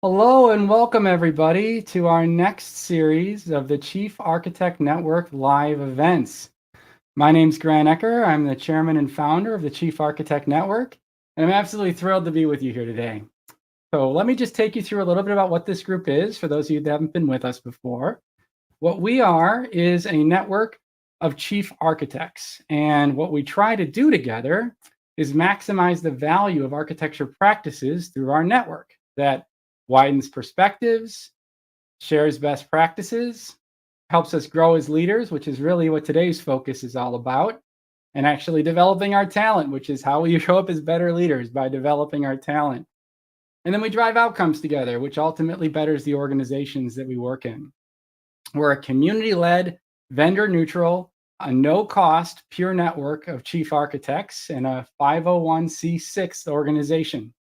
Hello and welcome everybody to our next series of the Chief Architect Network live events. My name's Grant Ecker. I'm the chairman and founder of the Chief Architect Network, and I'm absolutely thrilled to be with you here today. So let me just take you through a little bit about what this group is for those of you that haven't been with us before. What we are is a network of chief architects, and what we try to do together is maximize the value of architecture practices through our network that widens perspectives, shares best practices, helps us grow as leaders, which is really what today's focus is all about, and actually developing our talent, which is how we show up as better leaders, by developing our talent. And then we drive outcomes together, which ultimately betters the organizations that we work in. We're a community-led, vendor-neutral, a no-cost, pure network of chief architects and a 501c6 organization.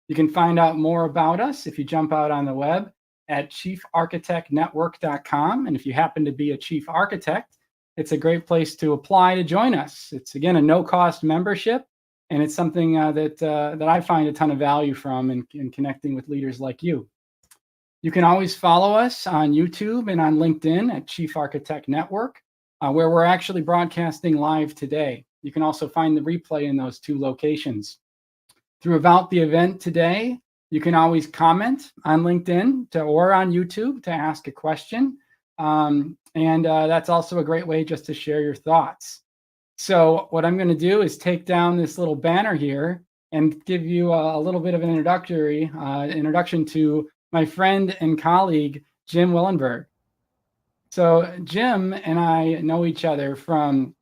You can find out more about us if you jump out on the web at chiefarchitectnetwork.com. And if you happen to be a chief architect, it's a great place to apply to join us. It's, again, a no-cost membership, and it's something that I find a ton of value from in connecting with leaders like you. You can always follow us on YouTube and on LinkedIn at Chief Architect Network, where we're actually broadcasting live today. You can also find the replay in those two locations. Throughout the event today, you can always comment on LinkedIn or on YouTube to ask a question. That's also a great way just to share your thoughts. So what I'm going to do is take down this little banner here and give you a little bit of an introduction to my friend and colleague, Jim Willenbring. So Jim and I know each other from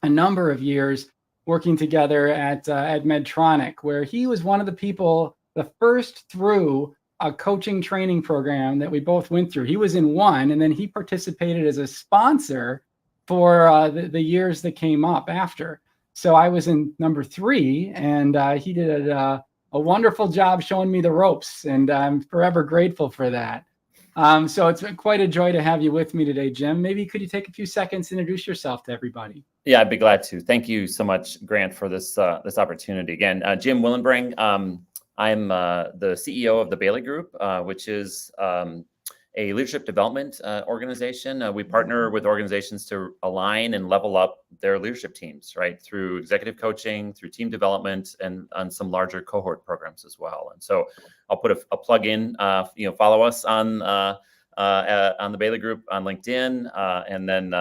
a number of years working together at Medtronic, where he was one of the people, the first through a coaching training program that we both went through. He was in one, and then he participated as a sponsor for the years that came up after. So I was in number 3, and he did a wonderful job showing me the ropes, and I'm forever grateful for that. So it's been quite a joy to have you with me today, Jim. Maybe could you take a few seconds to introduce yourself to everybody? Yeah, I'd be glad to. Thank you so much, Grant, for this opportunity. Again, Jim Willenbring. I'm the CEO of the Bailey Group, which is a leadership development organization. We partner with organizations to align and level up their leadership teams, right, through executive coaching, through team development, and on some larger cohort programs as well. And so I'll put a plug in. Follow us on the Bailey Group on LinkedIn, and then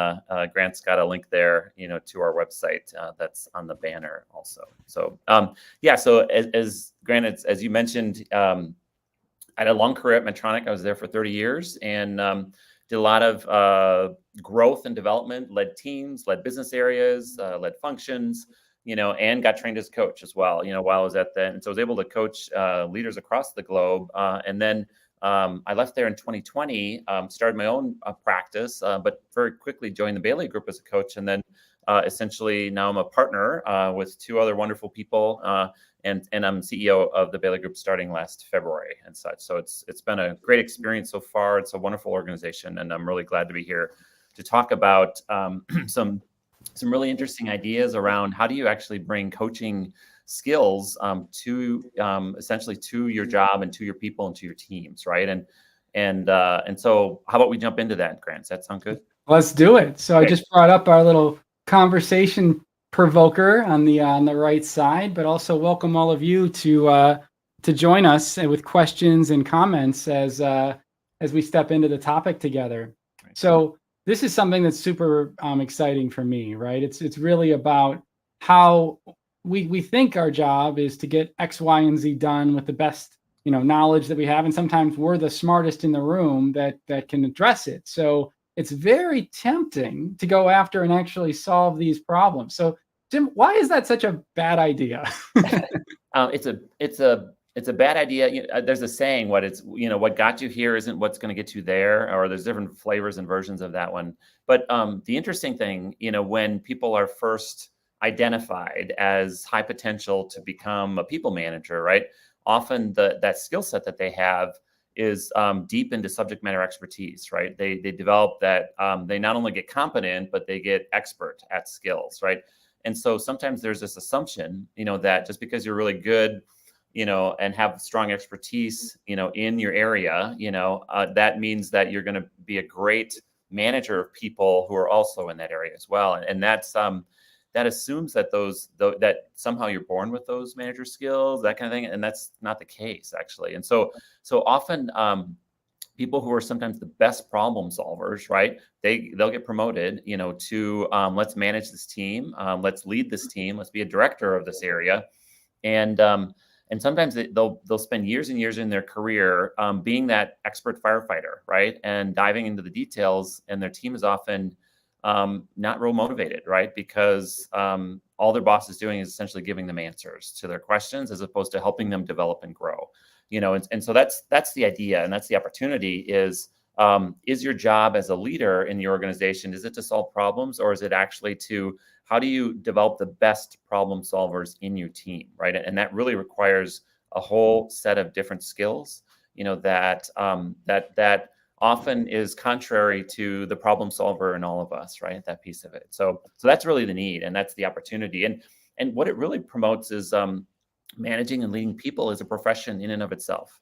Grant's got a link there, to our website that's on the banner also. So so as Grant, as you mentioned, I had a long career at Medtronic. I was there for 30 years and did a lot of growth and development, led teams, led business areas, led functions, and got trained as a coach as well, while I was at that. And so I was able to coach leaders across the globe. And then I left there in 2020, started my own practice, but very quickly joined the Bailey Group as a coach. And then essentially now I'm a partner with 2 other wonderful people, and I'm CEO of the Bailey Group starting last February and such. So it's been a great experience so far. It's a wonderful organization, and I'm really glad to be here to talk about some really interesting ideas around how do you actually bring coaching skills to essentially to your job and to your people and to your teams, right? And so how about we jump into that, Grant? Does that sound good? Let's do it. So I just brought up our little conversation provoker on the right side, but also welcome all of you to join us with questions and comments as we step into the topic together. Right. So this is something that's super exciting for me, right? It's really about how we think our job is to get X, Y, and Z done with the best knowledge that we have, and sometimes we're the smartest in the room that can address it. So it's very tempting to go after and actually solve these problems. So Jim, why is that such a bad idea? It's a bad idea. There's a saying, what got you here isn't what's going to get you there, or there's different flavors and versions of that one. But the interesting thing, when people are first identified as high potential to become a people manager, right? Often that skill set that they have is deep into subject matter expertise, right? They develop that, they not only get competent, but they get expert at skills, right? And so sometimes there's this assumption, that just because you're really good, and have strong expertise, in your area, that means that you're going to be a great manager of people who are also in that area as well. And that's that assumes that that somehow you're born with those manager skills, that kind of thing. And that's not the case, actually. And so often people who are sometimes the best problem solvers, right? They'll get promoted, to let's manage this team, let's lead this team, let's be a director of this area. And sometimes they'll spend years and years in their career being that expert firefighter, right? And diving into the details, and their team is often not real motivated, right? Because all their boss is doing is essentially giving them answers to their questions as opposed to helping them develop and grow. And so that's the idea, and that's the opportunity is your job as a leader in the organization, is it to solve problems, or is it actually how do you develop the best problem solvers in your team, right? And that really requires a whole set of different skills, that often is contrary to the problem solver in all of us, right? That piece of it. So that's really the need, and that's the opportunity. And what it really promotes is managing and leading people is a profession in and of itself.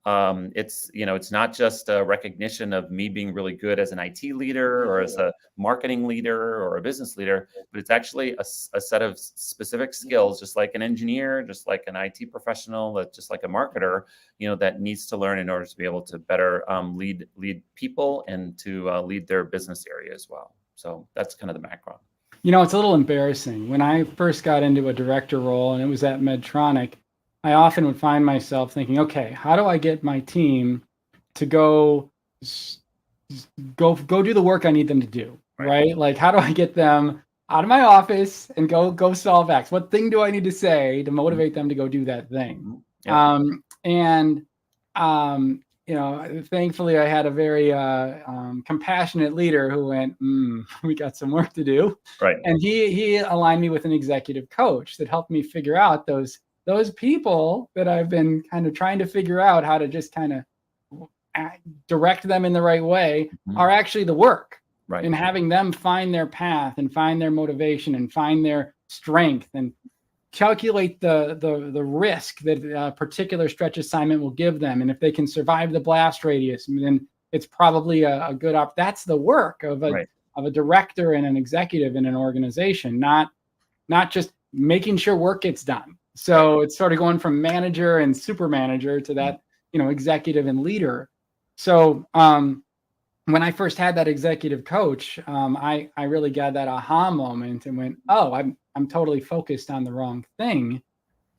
It's not just a recognition of me being really good as an IT leader or as a marketing leader or a business leader, but it's actually a set of specific skills, just like an engineer, just like an IT professional, just like a marketer, that needs to learn in order to be able to better lead people and to lead their business area as well. So that's kind of the background. It's a little embarrassing. When I first got into a director role, and it was at Medtronic, I often would find myself thinking, okay, how do I get my team to go do the work I need them to do, right? Like, how do I get them out of my office and go solve X? What thing do I need to say to motivate them to go do that thing? Yeah. Thankfully, I had a very compassionate leader who went, we got some work to do. Right. And he aligned me with an executive coach that helped me figure out those people that I've been kind of trying to figure out how to just kind of direct them in the right way are actually the work. Right. And having them find their path and find their motivation and find their strength and calculate the risk that a particular stretch assignment will give them. And if they can survive the blast radius, then it's probably a good that's the work of a director and an executive in an organization, not just making sure work gets done. So it's sort of going from manager and super manager to that, executive and leader. So when I first had that executive coach, I really got that aha moment and went, oh, I'm totally focused on the wrong thing.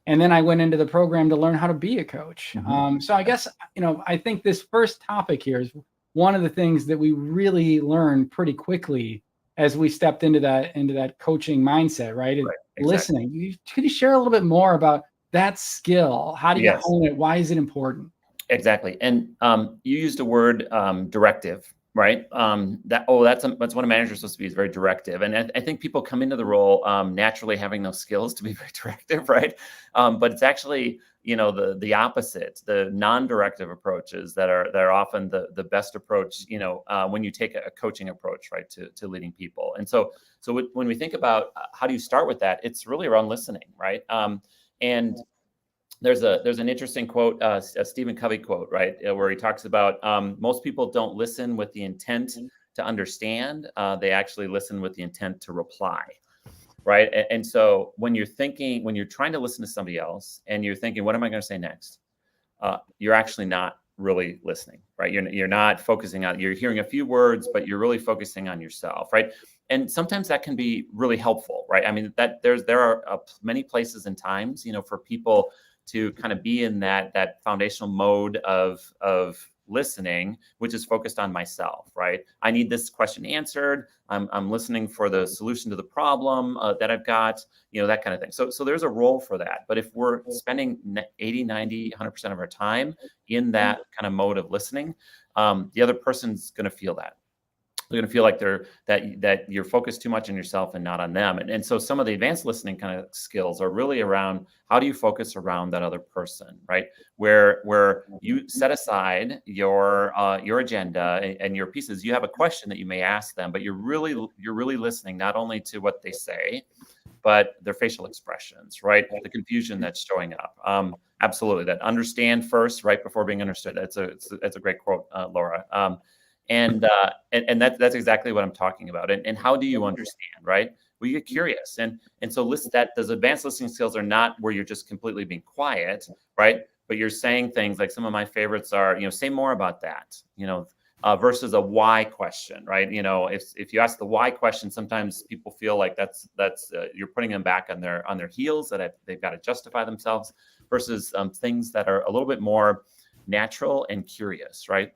And then I went into the program to learn how to be a coach. So I guess, I think this first topic here is one of the things that we really learned pretty quickly as we stepped into that coaching mindset, right? Exactly. Listening. Could you share a little bit more about that skill? How do you hone it? Why is it important? Exactly. And you used a word, directive, right? That's what a manager is supposed to be, is very directive. And I think people come into the role naturally having those skills to be very directive, right? But it's actually, the opposite, the non-directive approaches that are often the best approach, when you take a coaching approach, right, to leading people. And so when we think about how do you start with that, it's really around listening, right? And there's an interesting quote, a Stephen Covey quote, right, where he talks about most people don't listen with the intent to understand. They actually listen with the intent to reply, right? And so when you're trying to listen to somebody else and you're thinking, what am I going to say next? You're actually not really listening, right? You're not focusing on, you're hearing a few words, but you're really focusing on yourself, right? And sometimes that can be really helpful, right? I mean, there are many places and times, for people to kind of be in that foundational mode of listening, which is focused on myself, right? I need this question answered. I'm listening for the solution to the problem that I've got, that kind of thing. So there's a role for that. But if we're spending 80, 90, 100% of our time in that kind of mode of listening, the other person's going to feel that. They're going to feel like that you're focused too much on yourself and not on them. And so some of the advanced listening kind of skills are really around how do you focus around that other person, right? Where you set aside your agenda and your pieces. You have a question that you may ask them, but you're really listening not only to what they say, but their facial expressions, right? The confusion that's showing up. Absolutely. That understand first, right, before being understood. That's a great quote, Laura. And that's exactly what I'm talking about. And how do you understand, right? Well, you get curious. And so those advanced listening skills are not where you're just completely being quiet, right? But you're saying things like, some of my favorites are, say more about that, versus a why question, right? If you ask the why question, sometimes people feel like that's you're putting them back on their heels, that they've got to justify themselves, versus things that are a little bit more natural and curious, right?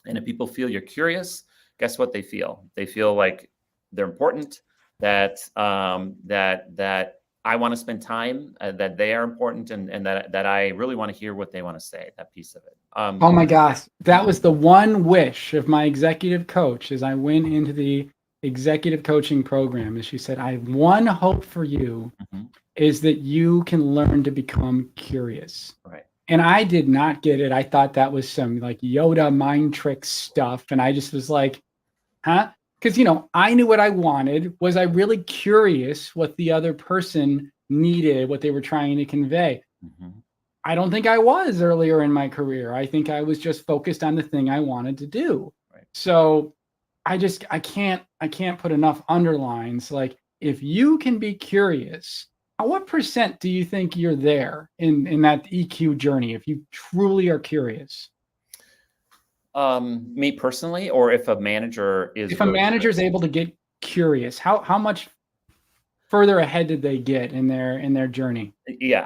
And if people feel you're curious, guess what they feel? They feel like they're important, that I want to spend time, that they are important, and that I really want to hear what they want to say, that piece of it. Oh my gosh, that was the one wish of my executive coach as I went into the executive coaching program. And she said, I have one hope for you is that you can learn to become curious. Right. And I did not get it. I thought that was some like Yoda mind trick stuff. And I just was like, huh? Because, I knew what I wanted. Was I really curious what the other person needed, what they were trying to convey? I don't think I was earlier in my career. I think I was just focused on the thing I wanted to do. Right. So I can't put enough underlines. Like, if you can be curious, what percent do you think you're there in that EQ journey, if you truly are curious? Me personally, or if a manager is If a manager is able to get curious, how much further ahead did they get in their journey? Yeah,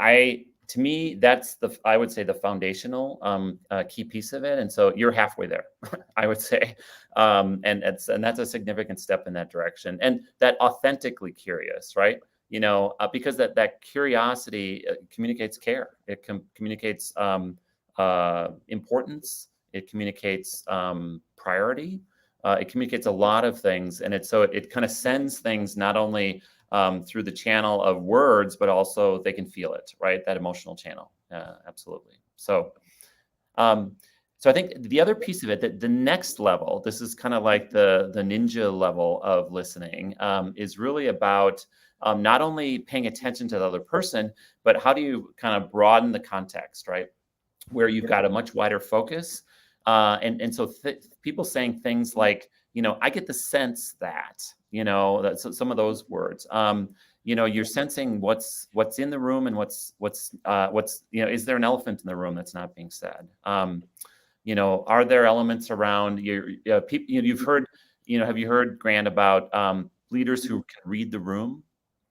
to me, that's I would say the foundational key piece of it. And so you're halfway there, I would say. And that's a significant step in that direction. And that authentically curious, right? Because that curiosity communicates care. It communicates importance. It communicates priority. It communicates a lot of things. And it kind of sends things not only through the channel of words, but also they can feel it, right? That emotional channel. Absolutely. So I think the other piece of it, that the next level, this is kind of like the ninja level of listening, is really about not only paying attention to the other person, but how do you kind of broaden the context, right? Where you've got a much wider focus. And so people saying things like, I get the sense that, that's some of those words. You're sensing what's in the room, and what's is there an elephant in the room that's not being said? Are there elements around people? You've heard, have you heard, Grant, about leaders who can read the room?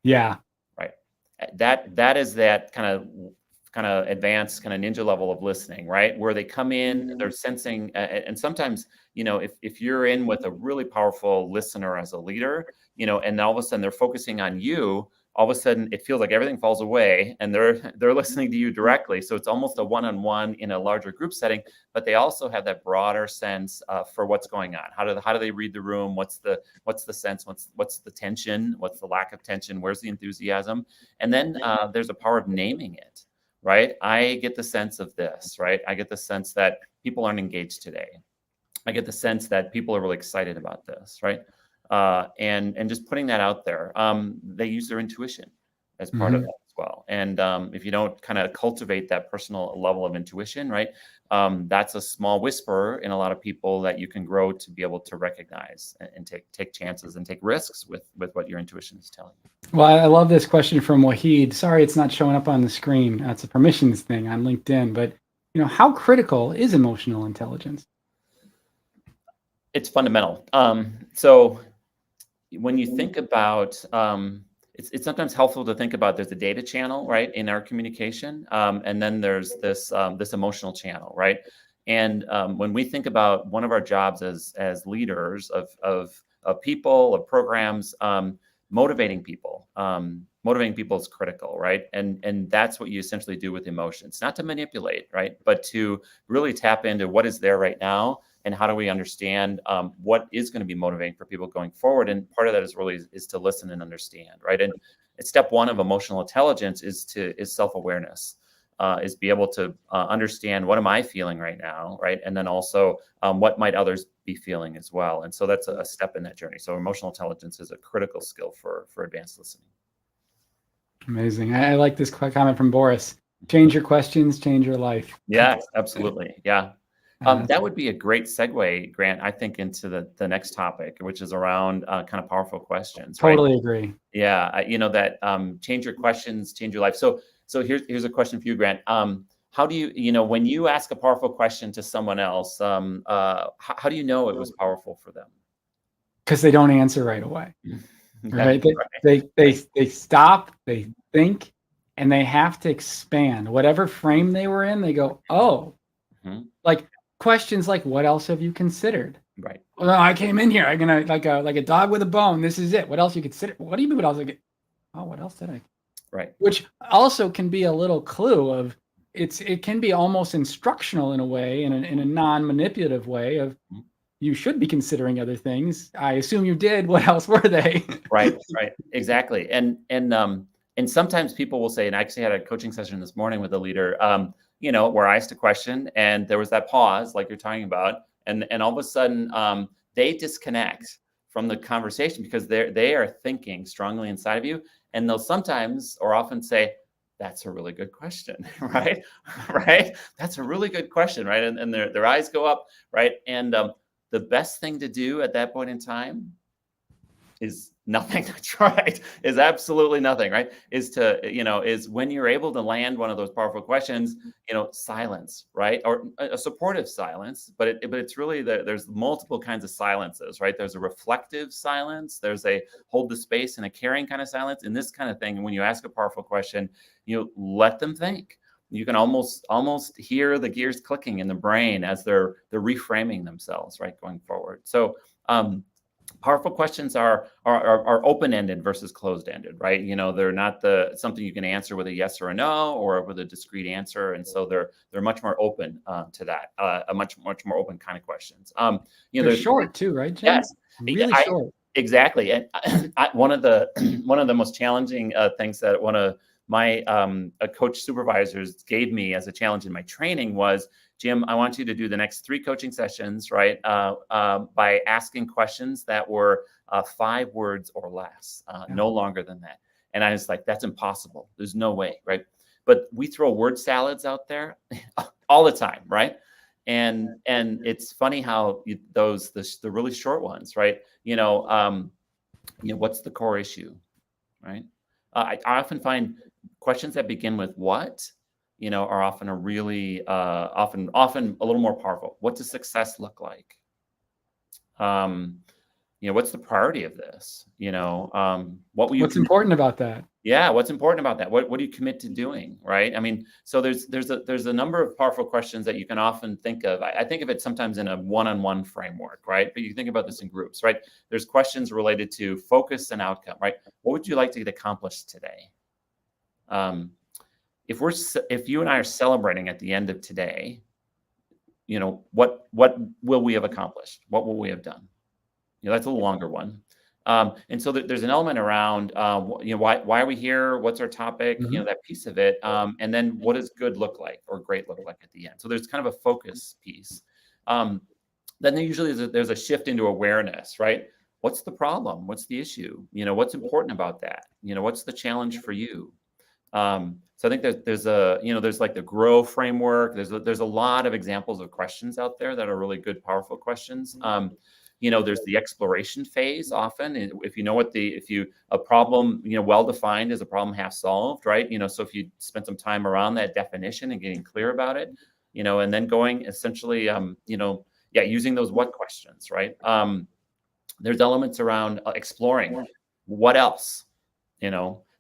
Yeah. Right. That is that kind of advanced kind of ninja level of listening, right? Where they come in, they're sensing, and sometimes, if you're in with a really powerful listener as a leader, and all of a sudden they're focusing on you, all of a sudden it feels like everything falls away, and they're listening to you directly. So it's almost a one-on-one in a larger group setting, but they also have that broader sense for what's going on. How do they read the room? What's the sense? What's the tension? What's the lack of tension? Where's the enthusiasm? And then there's a power of naming it. Right? I get the sense of this, right? I get the sense that people aren't engaged today. I get the sense that people are really excited about this, right? And just putting that out there. They use their intuition as part of that as well. And if you don't kind of cultivate that personal level of intuition, right? That's a small whisper in a lot of people that you can grow to be able to recognize and take chances and take risks with what your intuition is telling you. Well, I love this question from Wahid. Sorry, it's not showing up on the screen. That's a permissions thing on LinkedIn. But, how critical is emotional intelligence? It's fundamental. So when you think about, it's sometimes helpful to think about, there's a data channel, right, in our communication, and then there's this emotional channel, right? And when we think about one of our jobs as leaders of people, of programs, motivating people is critical, right? And that's what you essentially do with emotions, not to manipulate, right? But to really tap into what is there right now, and how do we understand what is going to be motivating for people going forward. And part of that is to listen and understand, right? And step one of emotional intelligence is self-awareness, is be able to understand, what am I feeling right now, right? And then also what might others be feeling as well. And so that's a step in that journey. So emotional intelligence is a critical skill for advanced listening. Amazing. I like this comment from Boris. Change your questions, change your life. Yes, absolutely. Yeah. Uh, That would be a great segue, Grant, I think, into the next topic, which is around kind of powerful questions, right? totally agree. Yeah, that change your questions, change your life. So here's a question for you, Grant. How do you, when you ask a powerful question to someone else, how do you know it was powerful for them? Because they don't answer right away. Yeah, Right? They stop, they think, and they have to expand. Whatever frame they were in, they go, oh, Mhm. like questions like, what else have you considered? Right. Well, I came in here, I'm gonna like a dog with a bone. This is it. What else you consider? What do you mean? What else? Oh, what else did I? Right. Which also can be a little clue of it can be almost instructional in a way, in a non-manipulative way of Mhm. you should be considering other things. I assume you did. What else were they? Right. Right. Exactly. And sometimes people will say, and I actually had a coaching session this morning with a leader, where I asked a question and there was that pause, like you're talking about, and all of a sudden they disconnect from the conversation because they are thinking strongly inside of you, and they'll sometimes or often say, "That's a really good question," right? Right? That's a really good question, right? And their eyes go up, right? And the best thing to do at that point in time is nothing. That's right. Is absolutely nothing, right? Is when you're able to land one of those powerful questions, silence, right? Or a supportive silence, but it's really there's multiple kinds of silences, right? There's a reflective silence, there's a hold the space and a caring kind of silence. And this kind of thing, when you ask a powerful question, let them think. You can almost hear the gears clicking in the brain as they're reframing themselves, right, going forward. So powerful questions are open-ended versus closed-ended, right? They're not something you can answer with a yes or a no or with a discrete answer, and so they're much more open to that, a much more open kind of questions. They're short too, right, Jim? Yes, Really short. exactly. And one of the most challenging things that one of my coach supervisors gave me as a challenge in my training was, Jim, I want you to do the next 3 coaching sessions, right, by asking questions that were 5 words or less, no longer than that. And I was like, that's impossible. There's no way, right? But we throw word salads out there all the time, right? And it's funny how the really short ones, right? What's the core issue, right? I often find questions that begin with what, are often a really often a little more powerful. What does success look like? What's the priority of this? What will you What's important about that? Yeah, what's important about that? What do you commit to doing, right? I mean, so there's a number of powerful questions that you can often think of. I think of it sometimes in a one-on-one framework, right? But you think about this in groups, right? There's questions related to focus and outcome, right? What would you like to get accomplished today? If you and I are celebrating at the end of today, what will we have accomplished? What will we have done? That's a little longer one. And so there's an element around, why are we here? What's our topic? That piece of it. And then what does good look like or great look like at the end? So there's kind of a focus piece. Then there usually there's a shift into awareness, right? What's the problem? What's the issue? What's important about that? What's the challenge for you? So I think there's like the grow framework. There's a lot of examples of questions out there that are really good, powerful questions. There's the exploration phase often. If you know a problem, well defined is a problem half solved, right? So if you spend some time around that definition and getting clear about it, and then going essentially, using those what questions, right? There's elements around exploring what else,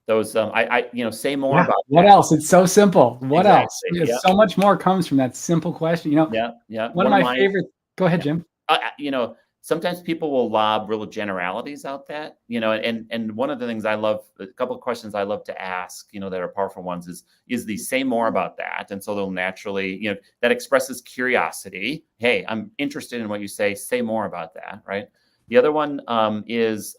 those, say more about what that. else? It's so simple. What else? Exactly. Because so much more comes from that simple question. Yeah. One of my favorite. Go ahead, Jim. Sometimes people will lob real generalities out that, and one of the things I love, a couple of questions I love to ask, that are powerful ones is the say more about that. And so they'll naturally, that expresses curiosity. Hey, I'm interested in what you say more about that, right? The other one is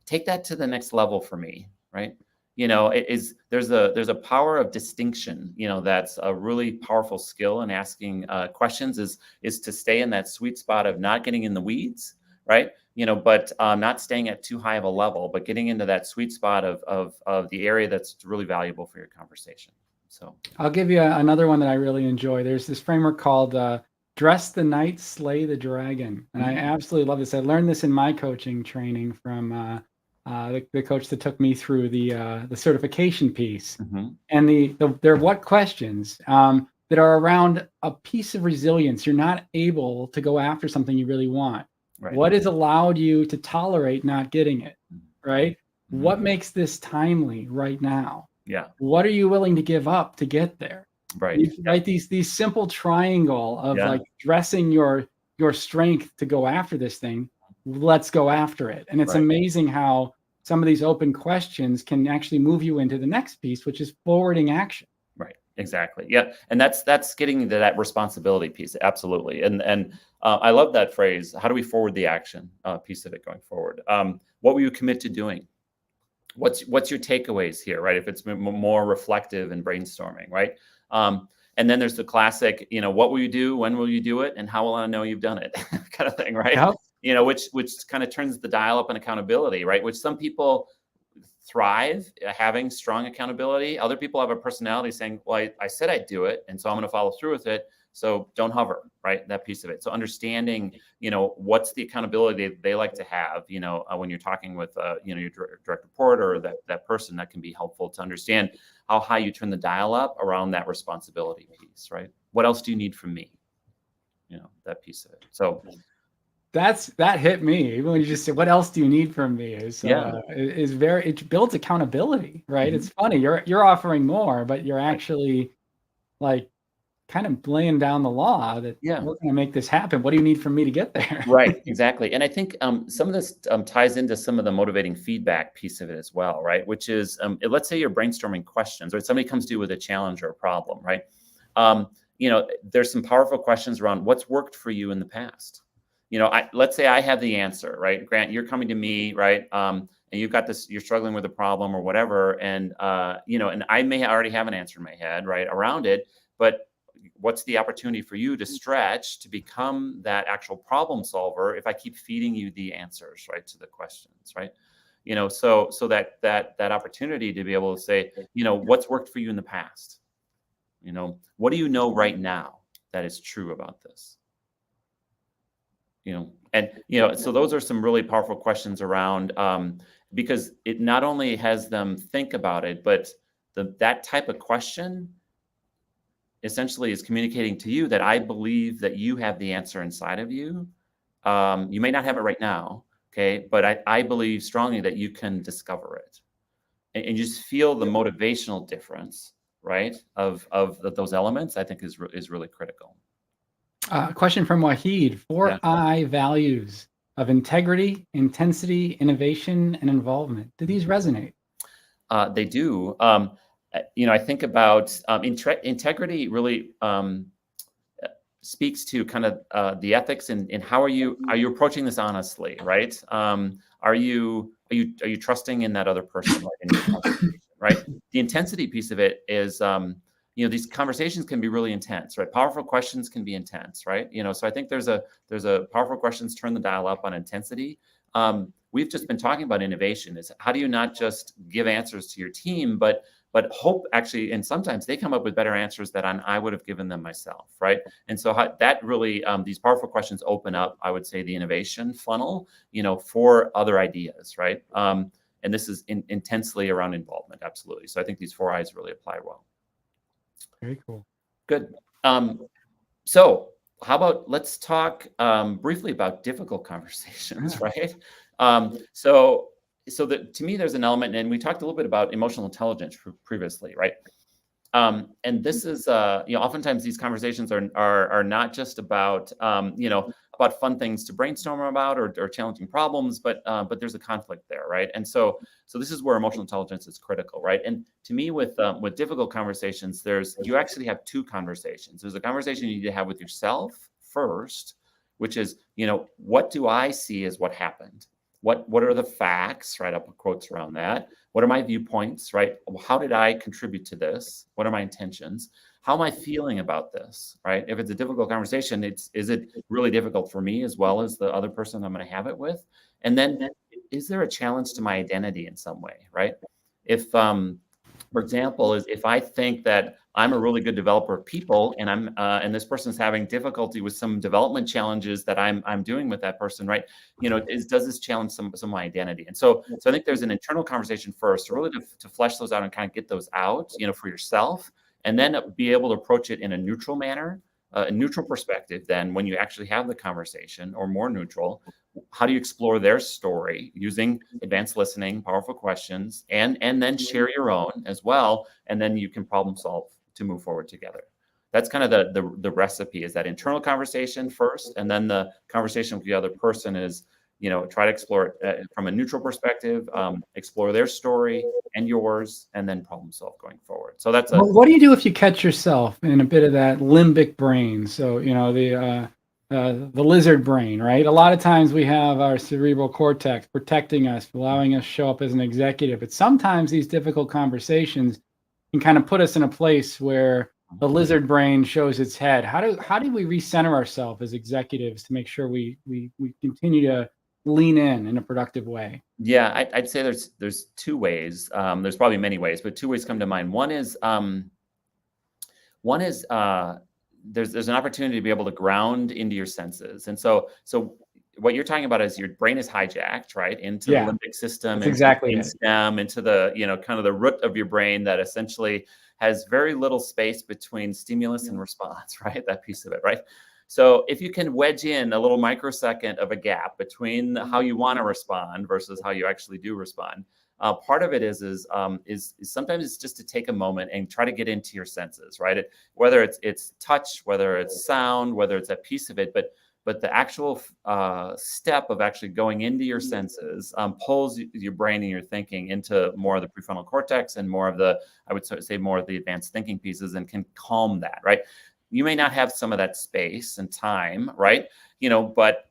take that to the next level for me, right? There's a power of distinction, that's a really powerful skill in asking questions is to stay in that sweet spot of not getting in the weeds, right? But not staying at too high of a level, but getting into that sweet spot of the area that's really valuable for your conversation. So I'll give you another one that I really enjoy. There's this framework called Dress the Knight, Slay the Dragon. And I absolutely love this. I learned this in my coaching training from the coach that took me through the certification piece. And there are what questions that are around a piece of resilience. You're not able to go after something you really want. Right. What has allowed you to tolerate not getting it, right? What makes this timely right now? Yeah. What are you willing to give up to get there? Right. Right. These simple triangle of like dressing your strength to go after this thing. Let's go after it. And it's amazing how some of these open questions can actually move you into the next piece, which is forwarding action. Right. Exactly. Yeah. And that's getting into that responsibility piece. Absolutely. And I love that phrase. How do we forward the action piece of it going forward? What will you commit to doing? What's your takeaways here, right? If it's more reflective and brainstorming, right? And then there's the classic, what will you do? When will you do it? And how will I know you've done it? Kind of thing, right? Yep. Which kind of turns the dial up on accountability, right? Which some people thrive having strong accountability. Other people have a personality saying, well, I said I'd do it, and so I'm going to follow through with it. So don't hover, right? That piece of it. So understanding, what's the accountability they like to have, when you're talking with, your direct report or that person, that can be helpful to understand how high you turn the dial up around that responsibility piece, right? What else do you need from me? That piece of it. So that hit me. Even when you just said, "What else do you need from me?" It builds accountability, right? It's funny. You're offering more, but you're actually like kind of laying down the law that we're going to make this happen. What do you need from me to get there? Right, exactly. And I think some of this ties into some of the motivating feedback piece of it as well, right? Which is, let's say you're brainstorming questions, or somebody comes to you with a challenge or a problem, right? There's some powerful questions around what's worked for you in the past. Let's say I have the answer, right? Grant, you're coming to me, right? And you've got this, you're struggling with a problem or whatever. And, and I may already have an answer in my head, right, around it, but what's the opportunity for you to stretch to become that actual problem solver if I keep feeding you the answers, right, to the questions, right? So that opportunity to be able to say, what's worked for you in the past? What do you know right now that is true about this? So those are some really powerful questions around, because it not only has them think about it, but that type of question essentially is communicating to you that I believe that you have the answer inside of you. You may not have it right now, okay, but I believe strongly that you can discover it, and just feel the motivational difference, right, of those elements. I think is really critical. Question from Wahid: 4I values of integrity, intensity, innovation, and involvement. Do these resonate? They do. I think about integrity really speaks to kind of the ethics and how are you approaching this honestly, right? Are you trusting in that other person, right, in your conversation, right? The intensity piece of it is, these conversations can be really intense, right? Powerful questions can be intense, right? So I think there's a powerful questions turn the dial up on intensity. We've just been talking about innovation. Is how do you not just give answers to your team, but hope actually, and sometimes they come up with better answers that I would have given them myself, right? And so that really, these powerful questions open up, I would say, the innovation funnel, for other ideas, right? And this is intensely around involvement, absolutely. So I think these 4 I's really apply well. Very cool. Good. So how about let's talk briefly about difficult conversations, right? So to me, there's an element, and we talked a little bit about emotional intelligence previously, right? And this is, oftentimes these conversations are not just about, about fun things to brainstorm about or challenging problems, but there's a conflict there, right? And so this is where emotional intelligence is critical, right? And to me, with difficult conversations, you actually have 2 conversations. There's a conversation you need to have with yourself first, which is, what do I see as what happened? What are the facts, right? I'll put quotes around that. What are my viewpoints, right? How did I contribute to this? What are my intentions? How am I feeling about this, right? If it's a difficult conversation, is it really difficult for me as well as the other person I'm going to have it with? And then, is there a challenge to my identity in some way, right? If For example, is if I think that I'm a really good developer of people, and and this person's having difficulty with some development challenges that I'm doing with that person, right? Does this challenge some of my identity? And so I think there's an internal conversation first, really to flesh those out and kind of get those out, for yourself, and then be able to approach it in a neutral manner, a neutral perspective. Then when you actually have the conversation, or more neutral, how do you explore their story using advanced listening, powerful questions, and then share your own as well, and then you can problem solve to move forward together. That's kind of the recipe, is that internal conversation first, and then the conversation with the other person is, try to explore it from a neutral perspective, explore their story and yours, and then problem solve going forward. So that's Well, what do you do if you catch yourself in a bit of that limbic brain? So, the lizard brain, right? A lot of times we have our cerebral cortex protecting us, allowing us to show up as an executive. But sometimes these difficult conversations can kind of put us in a place where the lizard brain shows its head. How do we recenter ourselves as executives to make sure we continue to lean in a productive way? Yeah, I'd say there's two ways. There's probably many ways, but two ways come to mind. One is there's an opportunity to be able to ground into your senses. And so what you're talking about is your brain is hijacked, right, into the limbic system, into exactly the stem, into the, kind of the root of your brain that essentially has very little space between stimulus and response, right? That piece of it, right? So if you can wedge in a little microsecond of a gap between how you want to respond versus how you actually do respond, part of it is sometimes it's just to take a moment and try to get into your senses, right? Whether it's touch, whether it's sound, whether it's a piece of it, but the actual step of actually going into your senses pulls your brain and your thinking into more of the prefrontal cortex and more of the, I would say, more of the advanced thinking pieces, and can calm that, right? You may not have some of that space and time, right? But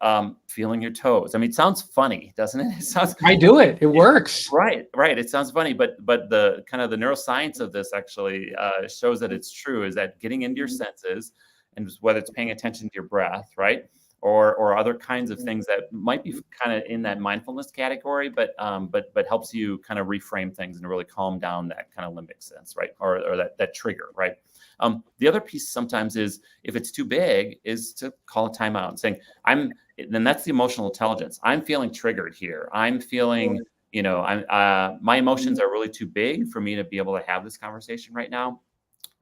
feeling your toes. I mean, it sounds funny, doesn't it? It sounds. I do it. It works. Right. It sounds funny, but the kind of the neuroscience of this actually shows that it's true. Is that getting into your senses, and whether it's paying attention to your breath, right, or other kinds of things that might be kind of in that mindfulness category, but helps you kind of reframe things and really calm down that kind of limbic sense, right, or that trigger, right. The other piece sometimes is, if it's too big, is to call a timeout and saying, then that's the emotional intelligence. I'm feeling triggered here. I'm feeling, my emotions are really too big for me to be able to have this conversation right now.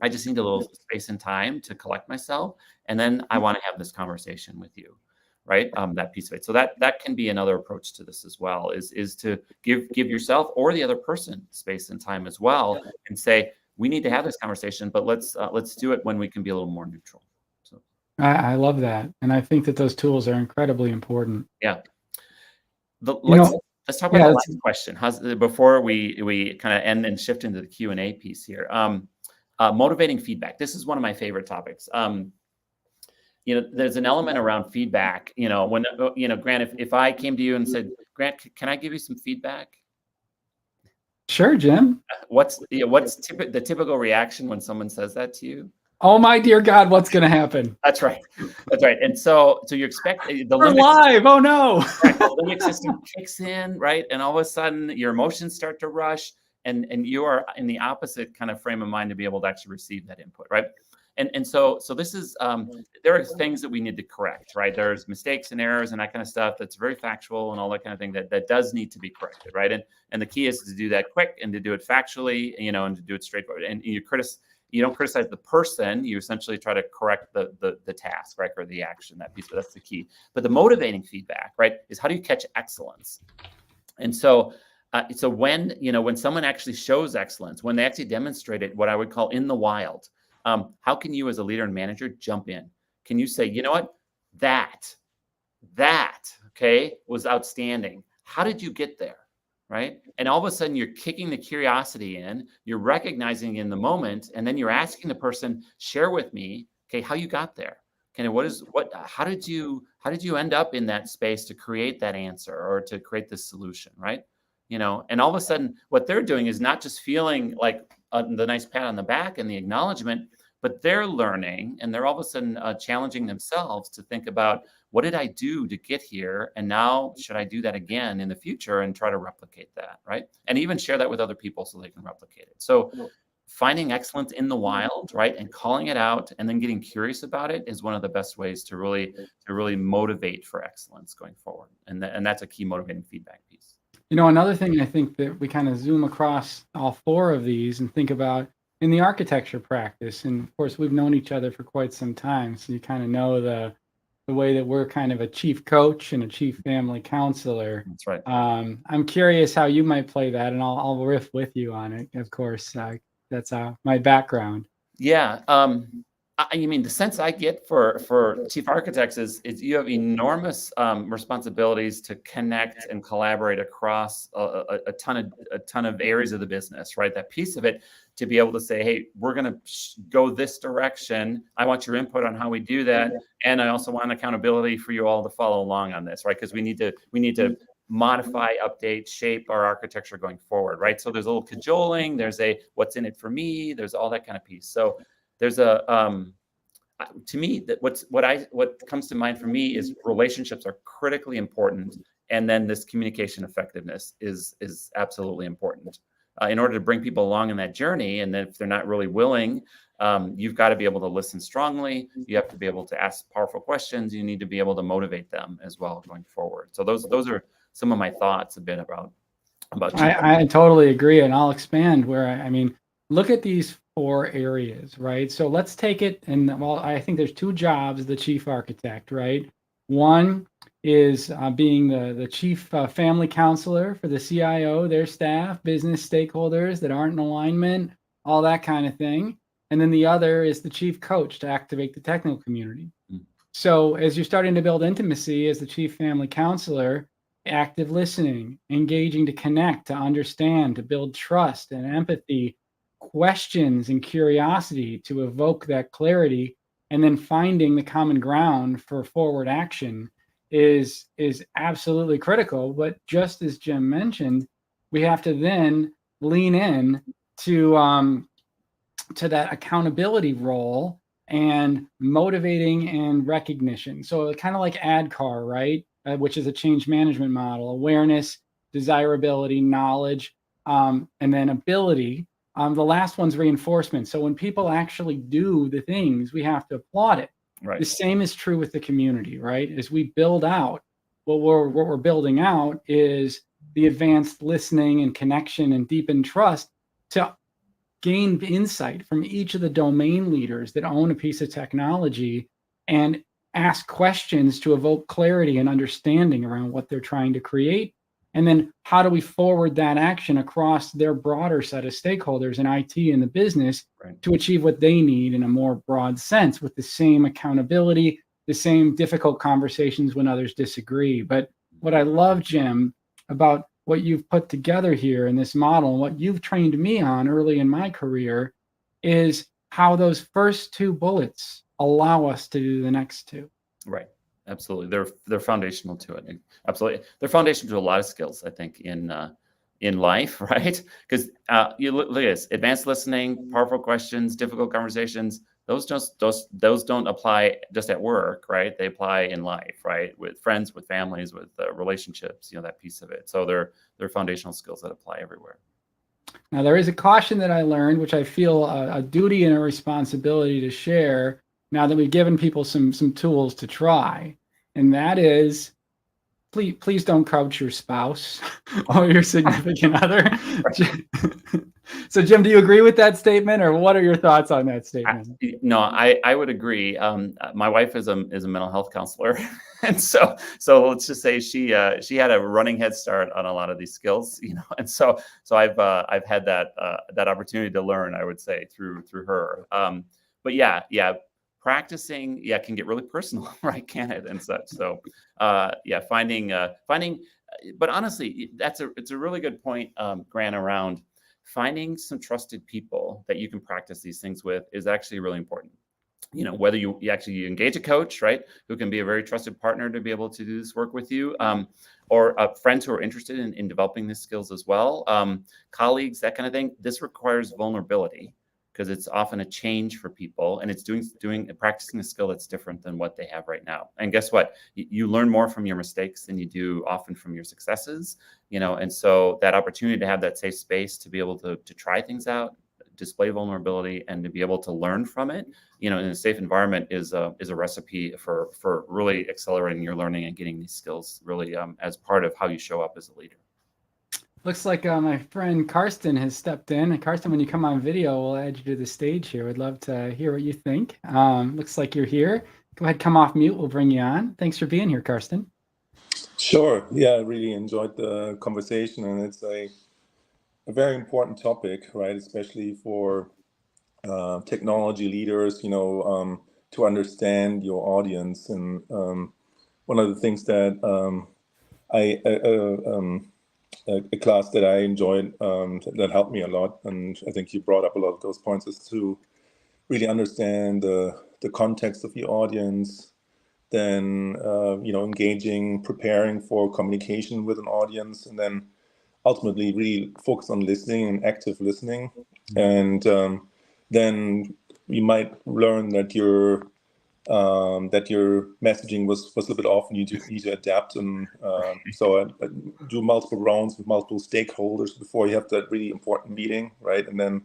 I just need a little space and time to collect myself. And then I want to have this conversation with you, right? That piece of it. So that can be another approach to this as well, is to give yourself or the other person space and time as well, and say, we need to have this conversation, but let's do it when we can be a little more neutral. So I love that, and I think that those tools are incredibly important. Yeah. Let's talk about the last question. Before we kind of end and shift into the Q&A piece here. Motivating feedback. This is one of my favorite topics. There's an element around feedback. When Grant, if I came to you and said, Grant, can I give you some feedback? Sure, Jim. What's the typical reaction when someone says that to you? Oh my dear God, what's going to happen? That's right. And so you expect the We're live. Oh no. Right, the limbic system kicks in, right, and all of a sudden your emotions start to rush, and you are in the opposite kind of frame of mind to be able to actually receive that input, right? And so this is there are things that we need to correct, right? There's mistakes and errors and that kind of stuff that's very factual and all that kind of thing that does need to be corrected, right? And the key is to do that quick and to do it factually, and to do it straightforward. And you don't criticize the person, you essentially try to correct the task, right, or the action, that piece. But that's the key. But the motivating feedback, right, is how do you catch excellence? And so when someone actually shows excellence, when they actually demonstrate it, what I would call in the wild, how can you as a leader and manager jump in? Can you say, you know what, that was outstanding. How did you get there? Right? And all of a sudden you're kicking the curiosity in, you're recognizing in the moment, and then you're asking the person, share with me, okay, how you got there. Okay, how did you end up in that space to create that answer or to create this solution, right? And all of a sudden what they're doing is not just feeling like the nice pat on the back and the acknowledgement, but they're learning and they're all of a sudden challenging themselves to think about, what did I do to get here? And now should I do that again in the future and try to replicate that, right? And even share that with other people so they can replicate it. So finding excellence in the wild, right, and calling it out and then getting curious about it is one of the best ways to really motivate for excellence going forward. And that's a key motivating feedback piece. Another thing I think that we kind of zoom across all four of these and think about in the architecture practice, and of course we've known each other for quite some time, so you kind of know the way that we're kind of a chief coach and a chief family counselor. That's right. I'm curious how you might play that, and I'll riff with you on it. Of course, that's my background. Yeah. I mean, the sense I get for chief architects is you have enormous responsibilities to connect and collaborate across a ton of areas of the business, right? That piece of it, to be able to say, hey, we're going to go this direction. I want your input on how we do that, and I also want accountability for you all to follow along on this, right? Because we need to modify, update, shape our architecture going forward, right? So there's a little cajoling. There's a what's in it for me. There's all that kind of piece. So there's a to me, that what comes to mind for me is relationships are critically important, and then this communication effectiveness is absolutely important in order to bring people along in that journey. And then if they're not really willing, you've got to be able to listen strongly. You have to be able to ask powerful questions. You need to be able to motivate them as well going forward. So those are some of my thoughts a bit about. I totally agree, and I'll expand where I mean, look at these 4 areas, right? So let's take it, and well, I think there's 2 jobs of the chief architect, right? One is being the chief family counselor for the CIO, their staff, business stakeholders that aren't in alignment, all that kind of thing. And then the other is the chief coach to activate the technical community. So as you're starting to build intimacy as the chief family counselor, active listening, engaging to connect, to understand, to build trust and empathy, questions and curiosity to evoke that clarity, and then finding the common ground for forward action is absolutely critical. But just as Jim mentioned, we have to then lean in to that accountability role and motivating and recognition. So kind of like ADKAR, right? Which is a change management model: awareness, desirability, knowledge, and then ability. The last one's reinforcement. So when people actually do the things, we have to applaud it. Right. The same is true with the community, right? As we build out, what we're building out is the advanced listening and connection and deepened trust to gain insight from each of the domain leaders that own a piece of technology and ask questions to evoke clarity and understanding around what they're trying to create. And then how do we forward that action across their broader set of stakeholders in IT and the business to achieve what they need in a more broad sense, with the same accountability, the same difficult conversations when others disagree. But what I love, Jim, about what you've put together here in this model and what you've trained me on early in my career is how those first 2 bullets allow us to do the next 2. Right. Absolutely. They're foundational to it. Absolutely. They're foundational to a lot of skills, I think, in life, right? Because you look at this: advanced listening, powerful questions, difficult conversations. Those don't apply just at work, right? They apply in life, right? With friends, with families, with relationships, that piece of it. So they're foundational skills that apply everywhere. Now, there is a caution that I learned, which I feel a duty and a responsibility to share now that we've given people some tools to try, and that is, please don't coach your spouse or your significant other. So, Jim, do you agree with that statement, or what are your thoughts on that statement? No, I would agree. My wife is a mental health counselor, and so let's just say she had a running head start on a lot of these skills, and so I've had that opportunity to learn, I would say, through her. But yeah. Practicing, can get really personal, right? Can it? And such. So, finding. But honestly, it's a really good point, Grant, around finding some trusted people that you can practice these things with is actually really important. Whether you actually engage a coach, right, who can be a very trusted partner to be able to do this work with you, or friends who are interested in developing these skills as well, colleagues, that kind of thing. This requires vulnerability. because it's often a change for people, and it's practicing a skill that's different than what they have right now. And guess what? You learn more from your mistakes than you do often from your successes, and so that opportunity to have that safe space to be able to try things out, display vulnerability, and to be able to learn from it, in a safe environment is a recipe for really accelerating your learning and getting these skills really as part of how you show up as a leader. Looks like my friend Karsten has stepped in. And Karsten, when you come on video, we'll add you to the stage here. We'd love to hear what you think. Looks like you're here. Go ahead, come off mute. We'll bring you on. Thanks for being here, Karsten. Sure. Yeah, I really enjoyed the conversation, and it's a very important topic, right? Especially for technology leaders, to understand your audience. And one of the things that a class that I enjoyed that helped me a lot, and I think you brought up a lot of those points, is to really understand the context of your audience, then engaging, preparing for communication with an audience, and then ultimately really focus on listening and active listening. And then you might learn that your messaging was a little bit off, and you need to adapt. And so I do multiple rounds with multiple stakeholders before you have that really important meeting, right? And then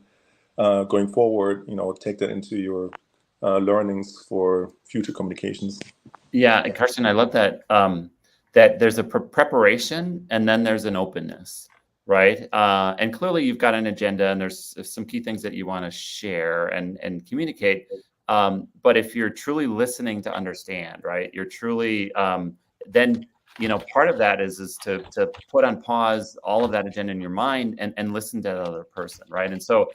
going forward, take that into your learnings for future communications. Yeah, and Karsten, I love that that there's a preparation and then there's an openness, right? And clearly you've got an agenda and there's some key things that you want to share and communicate. But if you're truly listening to understand, right, you're truly then part of that is to put on pause all of that agenda in your mind and listen to the other person, right? And so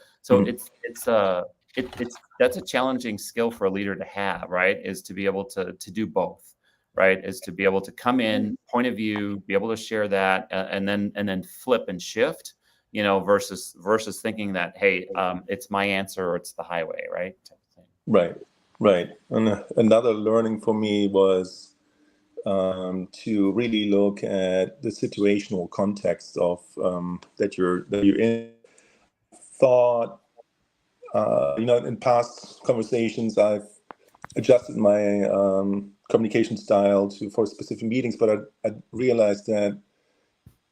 that's a challenging skill for a leader to have, right? Is to be able to do both, right? Is to be able to come in, point of view, be able to share that, and then flip and shift, versus thinking that, hey, it's my answer or it's the highway, right? Right. And another learning for me was to really look at the situational context of that you're in. Thought, in past conversations, I've adjusted my communication style for specific meetings, but I realized that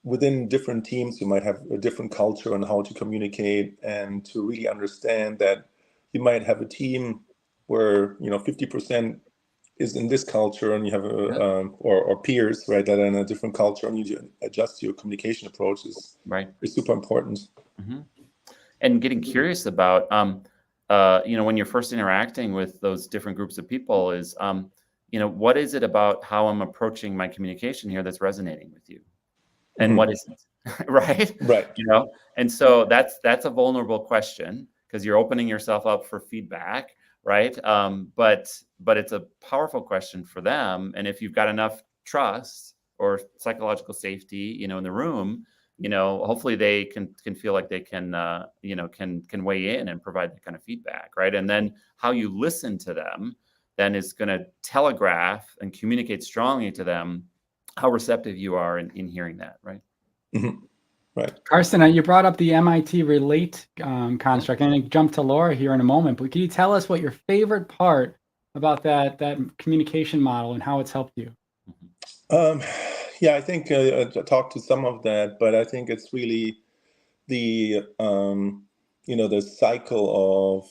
within different teams, you might have a different culture on how to communicate, and to really understand that you might have a team where 50% is in this culture, and you have or peers, right, that are in a different culture, and you adjust your communication approach is super important. Mm-hmm. And getting curious about when you're first interacting with those different groups of people is what is it about how I'm approaching my communication here that's resonating with you, and what isn't, right? And so that's a vulnerable question, because you're opening yourself up for feedback, right? But it's a powerful question for them. And if you've got enough trust or psychological safety, in the room, hopefully they can feel like they can weigh in and provide that kind of feedback, right? And then how you listen to them then is going to telegraph and communicate strongly to them how receptive you are in hearing that, right? Mm-hmm. Right. Karsten, you brought up the MIT relate construct, and I jump to Laura here in a moment, but can you tell us what your favorite part about that communication model and how it's helped you? Yeah, I think I talked to some of that, but I think it's really the the cycle of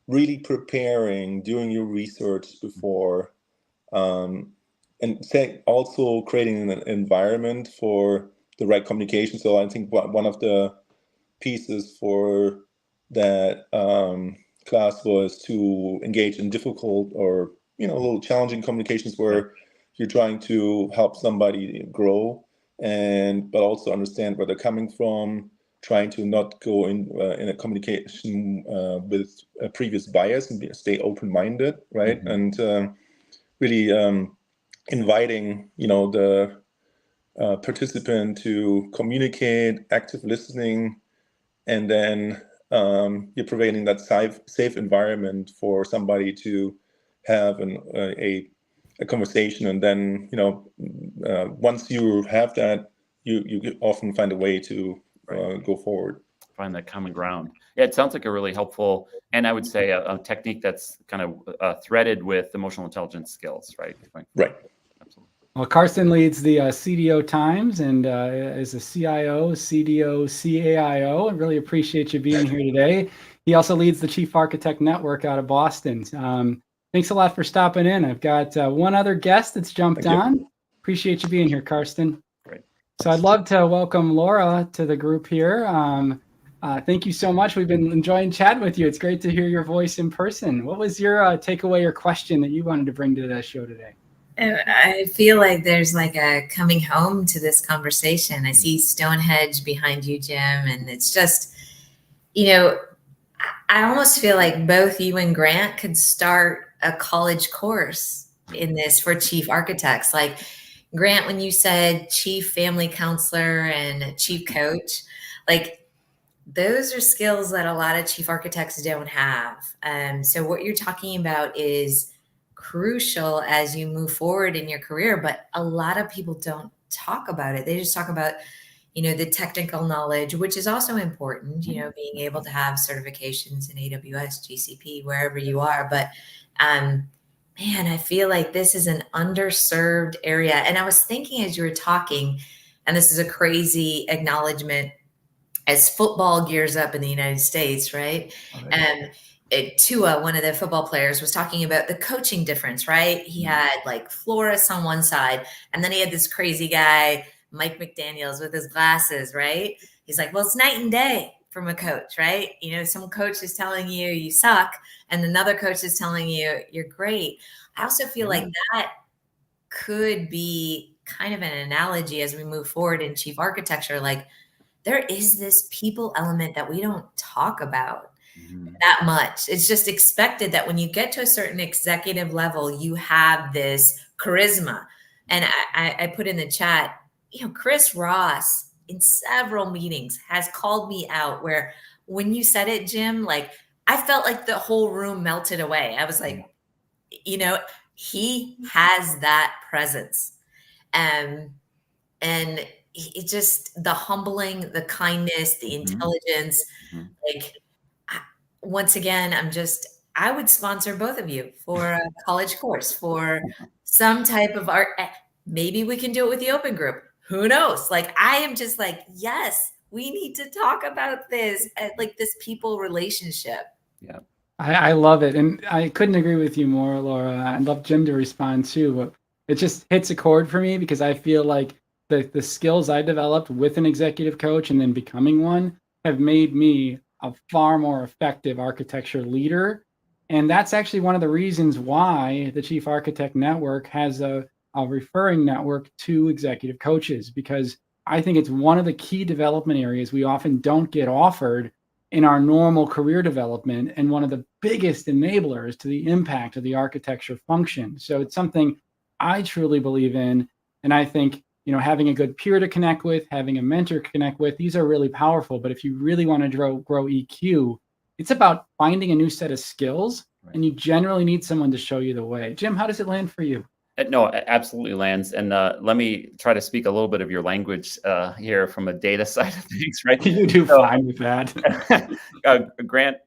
really preparing, doing your research before, and also creating an environment for the right communication. So I think one of the pieces for that class was to engage in difficult or a little challenging communications where you're trying to help somebody grow, but also understand where they're coming from, trying to not go in a communication with a previous bias, and stay open-minded, right? Mm-hmm. And really inviting the participant to communicate, active listening, and then you're providing that safe environment for somebody to have a conversation. And then once you have that, you often find a way to go forward. find that common ground. Yeah, it sounds like a really helpful, and I would say a technique that's kind of threaded with emotional intelligence skills, right? Right. Absolutely. Well, Karsten leads the CDO Times and is a CIO, CDO, CAIO. I really appreciate you being here today. He also leads the Chief Architect Network out of Boston. Thanks a lot for stopping in. I've got one other guest that's jumped on. Appreciate you being here, Karsten. Great. So I'd love to welcome Laura to the group here. Thank you so much. We've been enjoying chatting with you. It's great to hear your voice in person. What was your takeaway or question that you wanted to bring to the show today? I feel like there's like a coming home to this conversation. I see Stonehenge behind you, Jim, and it's just, I almost feel like both you and Grant could start a college course in this for chief architects. Like Grant, when you said chief family counselor and chief coach, like those are skills that a lot of chief architects don't have. So what you're talking about is crucial as you move forward in your career, but a lot of people don't talk about it. They just talk about, the technical knowledge, which is also important, being able to have certifications in AWS, GCP, wherever you are. But man, I feel like this is an underserved area. And I was thinking as you were talking, and this is a crazy acknowledgement, as football gears up in the United States, right? Tua, one of the football players, was talking about the coaching difference, right? He had like Flores on one side, and then he had this crazy guy, Mike McDaniels, with his glasses, right? He's like, well, it's night and day from a coach, right? Some coach is telling you you suck, and another coach is telling you you're great. I also feel like that could be kind of an analogy as we move forward in chief architecture. Like there is this people element that we don't talk about that much. It's just expected that when you get to a certain executive level, you have this charisma. And I put in the chat, Chris Ross in several meetings has called me out where when you said it, Jim, like I felt like the whole room melted away. I was like, he has that presence. And it just, the humbling, the kindness, the intelligence, like once again, I would sponsor both of you for a college course, for some type of art. Maybe we can do it with the open group. Who knows? Like, I am just like, yes, we need to talk about this, like this people relationship. Yeah. I love it. And I couldn't agree with you more, Laura. I'd love Jim to respond too, but it just hits a chord for me because I feel like the skills I developed with an executive coach and then becoming one have made me a far more effective architecture leader. And that's actually one of the reasons why the Chief Architect Network has a referring network to executive coaches, because I think it's one of the key development areas we often don't get offered in our normal career development, and one of the biggest enablers to the impact of the architecture function. So it's something I truly believe in. And I think, having a good peer to connect with, having a mentor to connect with, these are really powerful. But if you really want to grow EQ, it's about finding a new set of skills, and you generally need someone to show you the way. Jim, how does it land for you? No, absolutely lands. And let me try to speak a little bit of your language here from a data side of things, right? You do fine with that. Grant,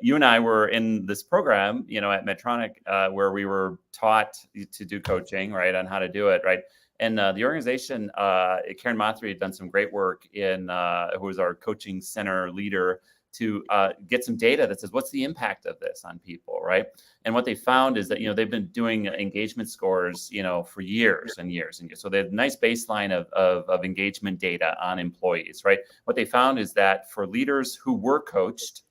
you and I were in this program, at Medtronic, where we were taught to do coaching, right, on how to do it, right? And the organization, Karen Mothry had done some great work who was our coaching center leader, to get some data that says, what's the impact of this on people, right? And what they found is that, they've been doing engagement scores, for years and years and years. So they have a nice baseline of engagement data on employees, right? What they found is that for leaders who were coached,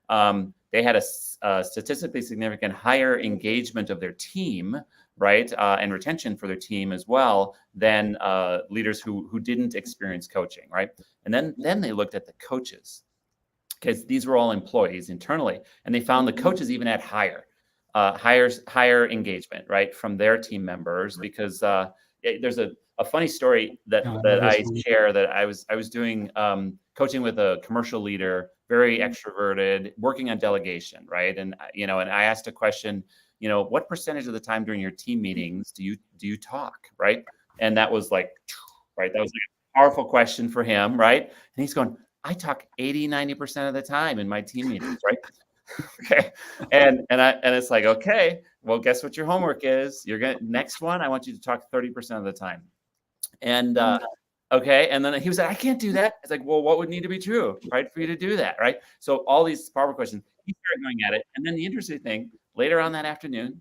they had a statistically significant higher engagement of their team, right? And retention for their team as well than leaders who didn't experience coaching, right? And then they looked at the coaches, because these were all employees internally, and they found the coaches even had higher engagement, right, from their team members. Because there's a funny story that I share, that I was doing coaching with a commercial leader, very extroverted, working on delegation, right? And and I asked a question, what percentage of the time during your team meetings do you talk, right? And that was like, right, that was like a powerful question for him, right? And he's going, I talk 80-90% of the time in my team meetings, right? Okay. And it's like, okay, well, guess what your homework is? Next one, I want you to talk 30% of the time. And okay. And then he was like, I can't do that. It's like, well, what would need to be true, right, for you to do that, right? So all these power questions, he started going at it. And then the interesting thing, later on that afternoon,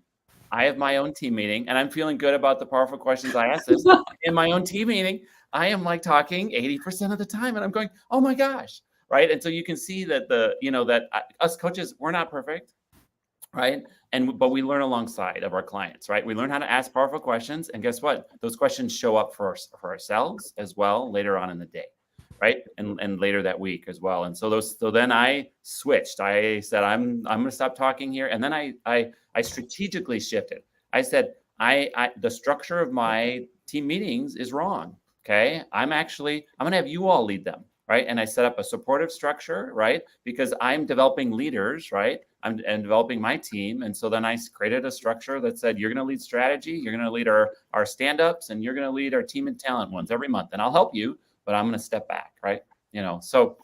I have my own team meeting, and I'm feeling good about the powerful questions I asked this. In my own team meeting, I am like talking 80% of the time, and I'm going, oh my gosh, right? And so you can see that us coaches, we're not perfect, right? But we learn alongside of our clients, right? We learn how to ask powerful questions, and guess what? Those questions show up for ourselves as well later on in the day, right? And later that week as well. And so then I switched. I said, I'm going to stop talking here, and then I strategically shifted. I said, the structure of my team meetings is wrong. Okay, I'm going to have you all lead them. Right. And I set up a supportive structure, right? Because I'm developing leaders, right? And developing my team. And so then I created a structure that said, you're going to lead strategy, you're going to lead our stand-ups, and you're going to lead our team and talent ones every month. And I'll help you, but I'm going to step back, right? So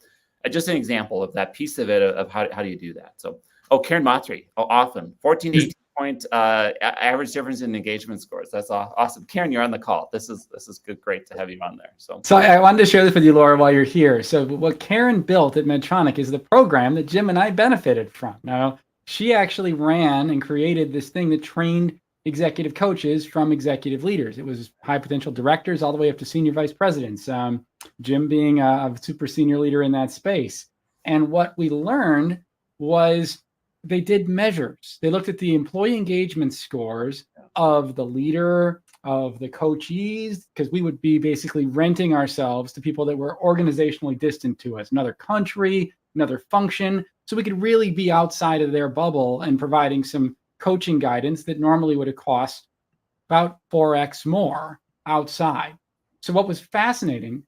just an example of that piece of it, of how do you do that? So, Karen Mothry, often 14 to 18 point average difference in engagement scores. That's awesome. Karen, you're on the call. This is good. Great to have you on there. So I wanted to share this with you, Laura, while you're here. So what Karen built at Medtronic is the program that Jim and I benefited from. Now, she actually ran and created this thing that trained executive coaches from executive leaders. It was high potential directors all the way up to senior vice presidents, Jim being a super senior leader in that space. And what we learned was they did measures. They looked at the employee engagement scores of the leader, of the coachees, because we would be basically renting ourselves to people that were organizationally distant to us, another country, another function. So we could really be outside of their bubble and providing some coaching guidance that normally would have cost about 4x more outside. So what was fascinating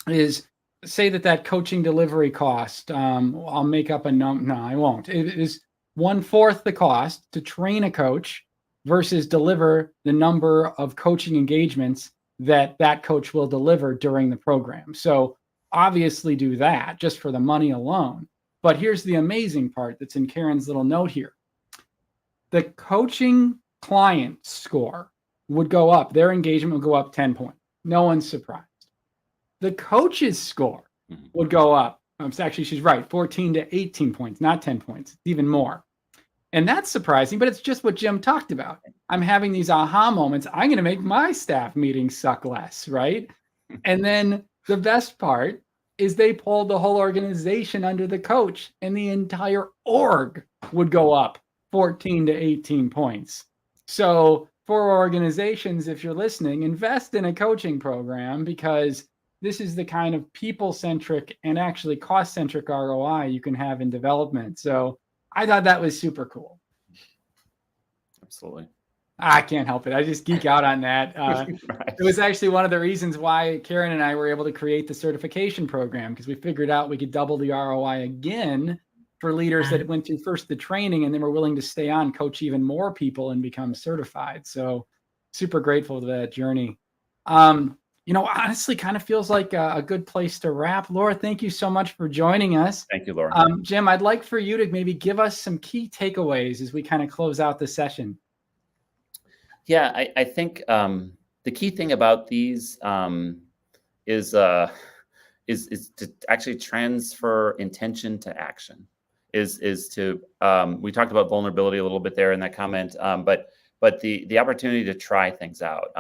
is, say that coaching delivery cost, I'll make up a number. No, I won't. It is 1/4 the cost to train a coach versus deliver the number of coaching engagements that coach will deliver during the program. So obviously do that just for the money alone. But here's the amazing part that's in Karen's little note here. The coaching client score would go up. Their engagement would go up 10 points. No one's surprised. The coach's score would go up. Actually, she's right, 14 to 18 points, not 10 points, even more. And that's surprising, but it's just what Jim talked about. I'm having these aha moments. I'm going to make my staff meetings suck less, right? And then the best part is they pulled the whole organization under the coach, and the entire org would go up 14 to 18 points. So for organizations, if you're listening, invest in a coaching program, because this is the kind of people-centric and actually cost-centric ROI you can have in development. So I thought that was super cool. Absolutely. I can't help it. I just geek out on that. Right. It was actually one of the reasons why Karen and I were able to create the certification program, because we figured out we could double the ROI again for leaders that went through first the training and then were willing to stay on, coach even more people and become certified. So super grateful for that journey. Honestly, kind of feels like a good place to wrap. Laura, thank you so much for joining us. Thank you, Laura. Jim, I'd like for you to maybe give us some key takeaways as we kind of close out the session. Yeah, I think the key thing about these is to actually transfer intention to action. Is to we talked about vulnerability a little bit there in that comment, but the opportunity to try things out.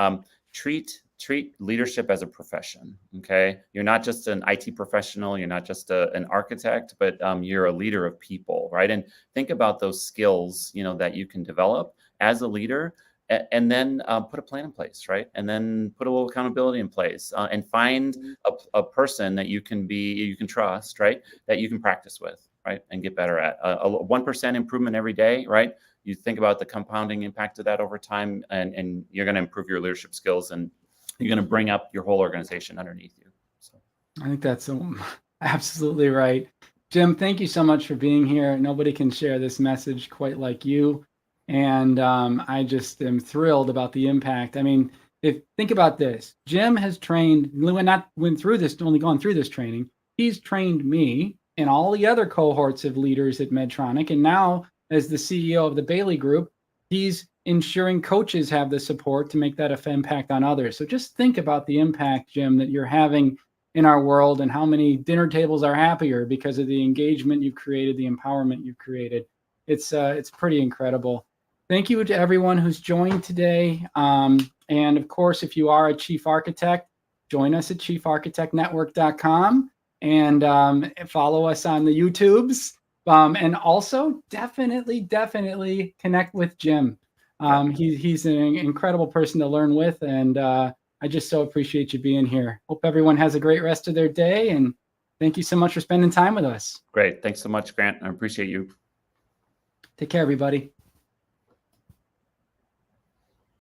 Treat leadership as a profession. Okay, you're not just an IT professional, you're not just an architect, but you're a leader of people, right? And think about those skills, that you can develop as a leader, and then put a plan in place, right? And then put a little accountability in place, and find a person that you can trust, right? That you can practice with, right? And get better at. A 1% improvement every day, right? You think about the compounding impact of that over time, and you're going to improve your leadership skills, and you're going to bring up your whole organization underneath you. So I think that's absolutely right. Jim, thank you so much for being here. Nobody can share this message quite like you. And I just am thrilled about the impact. I mean, think about this. Jim has trained, only gone through this training, he's trained me and all the other cohorts of leaders at Medtronic. And now, as the CEO of the Bailey Group, he's ensuring coaches have the support to make that impact on others. So just think about the impact, Jim, that you're having in our world, and how many dinner tables are happier because of the engagement you've created, the empowerment you've created. It's pretty incredible. Thank you to everyone who's joined today. And of course, if you are a chief architect, join us at chiefarchitectnetwork.com and follow us on the YouTubes. And also definitely connect with Jim. He's an incredible person to learn with. And I just so appreciate you being here. Hope everyone has a great rest of their day. And thank you so much for spending time with us. Great. Thanks so much, Grant. I appreciate you. Take care, everybody.